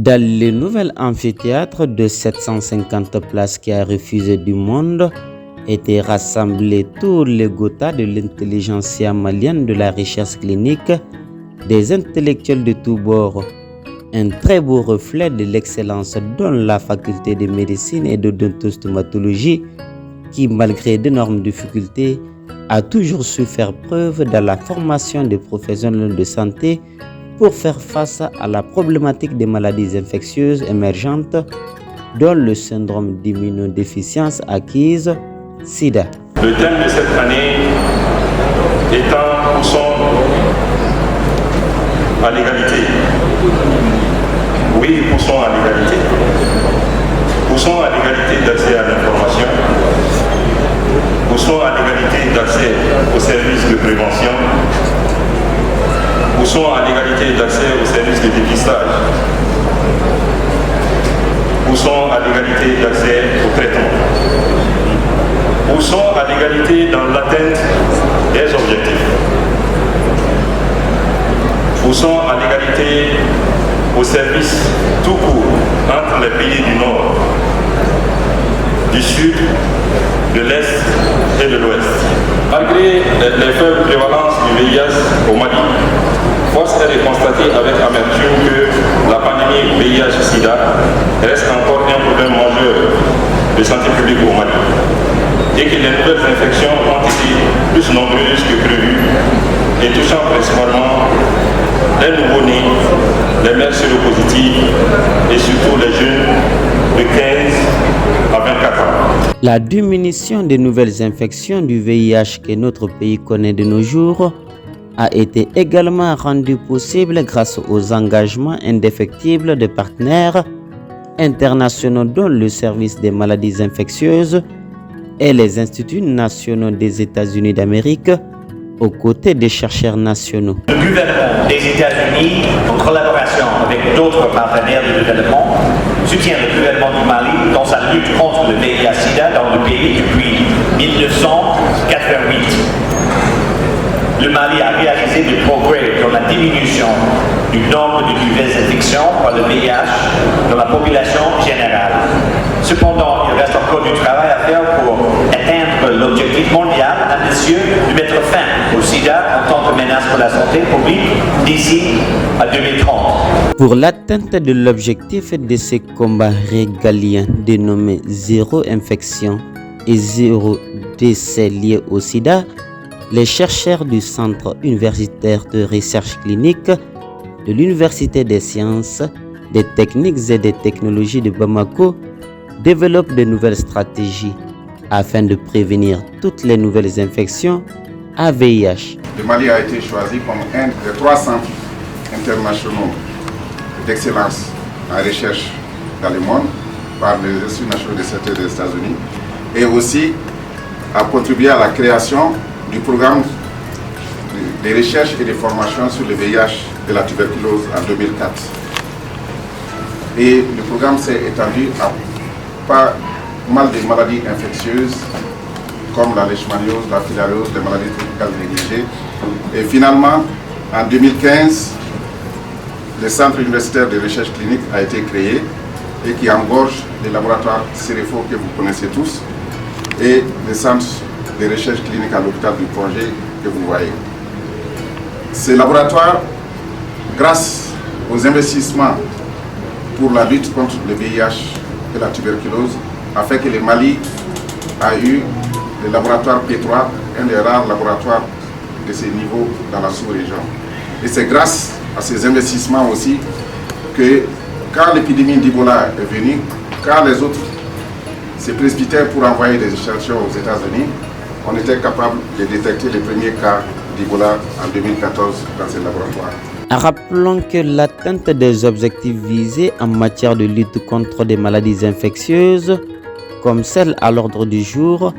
Dans le nouvel amphithéâtre de 750 places qui a refusé du monde, étaient rassemblés tous les Gotha de l'intelligentsia malienne de la recherche clinique, des intellectuels de tous bords. Un très beau reflet de l'excellence dans la faculté de médecine et d'odontostomatologie qui, malgré d'énormes difficultés, a toujours su faire preuve dans la formation des professionnels de santé pour faire face à la problématique des maladies infectieuses émergentes, dont le syndrome d'immunodéficience acquise, SIDA. Le thème de cette année étant poussons à l'égalité. Oui, poussons à l'égalité. Poussons à l'égalité d'accès à l'information. Poussons à l'égalité d'accès aux services de prévention. Poussons à l'égalité d'accès aux services de dépistage. Poussons à l'égalité d'accès au traitement. Poussons à l'égalité dans l'atteinte des objectifs. Poussons à l'égalité au service tout court entre les pays du Nord, du Sud, de l'Est et de l'Ouest. Malgré les faibles prévalences du VIH au Mali, force est de constater avec amertume que la pandémie VIH-Sida reste encore un problème majeur de santé publique au Mali et que les nouvelles infections ont été plus nombreuses que prévues et touchant principalement les nouveau-nés, les mères séropositives et surtout les jeunes de 15 à 24 ans. La diminution des nouvelles infections du VIH que notre pays connaît de nos jours a été également rendue possible grâce aux engagements indéfectibles des partenaires internationaux dont le service des maladies infectieuses et les instituts nationaux des États-Unis d'Amérique aux côtés des chercheurs nationaux. Le gouvernement des États-Unis, en collaboration avec d'autres partenaires de développement, soutient le gouvernement du Mali dans sa lutte contre le VIH-Sida dans le pays depuis 1988. Le Mali a réalisé des progrès dans la diminution du nombre de nouvelles infections par le VIH dans la population générale. Cependant, il reste encore du travail à faire pour atteindre l'objectif mondial ambitieux de mettre fin au sida en tant que menace pour la santé publique d'ici à 2030. Pour l'atteinte de l'objectif de ce combat régalien dénommé zéro infection et zéro décès lié au sida, les chercheurs du Centre universitaire de recherche clinique de l'Université des sciences, des techniques et des technologies de Bamako développent de nouvelles stratégies afin de prévenir toutes les nouvelles infections à VIH. Le Mali a été choisi comme un des 3 centres internationaux d'excellence en recherche dans le monde par les Instituts nationaux de santé des États-Unis et aussi a contribué à la création du programme de recherche et de formation sur le VIH et la tuberculose en 2004. Et le programme s'est étendu à pas mal de maladies infectieuses comme la leishmaniose, la filariose, les maladies tropicales négligées. Et finalement, en 2015, le Centre universitaire de recherche clinique a été créé et qui engorge les laboratoires CEREFO que vous connaissez tous et le centre de recherche clinique à l'hôpital du projet que vous voyez. Ces laboratoires, grâce aux investissements pour la lutte contre le VIH et la tuberculose, a fait que le Mali a eu le laboratoire P3, un des rares laboratoires de ce niveau dans la sous-région. Et c'est grâce à ces investissements aussi que quand l'épidémie d'Ebola est venue, quand les autres se précipitaient pour envoyer des chercheurs aux États-Unis, on était capable de détecter les premiers cas d'Ebola en 2014 dans ces laboratoires. Rappelons que l'atteinte des objectifs visés en matière de lutte contre des maladies infectieuses, comme celle à l'ordre du jour,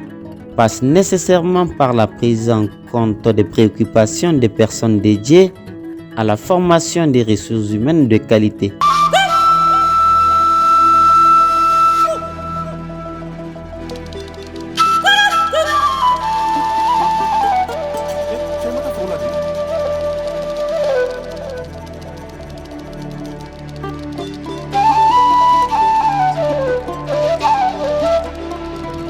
passe nécessairement par la prise en compte des préoccupations des personnes dédiées à la formation des ressources humaines de qualité.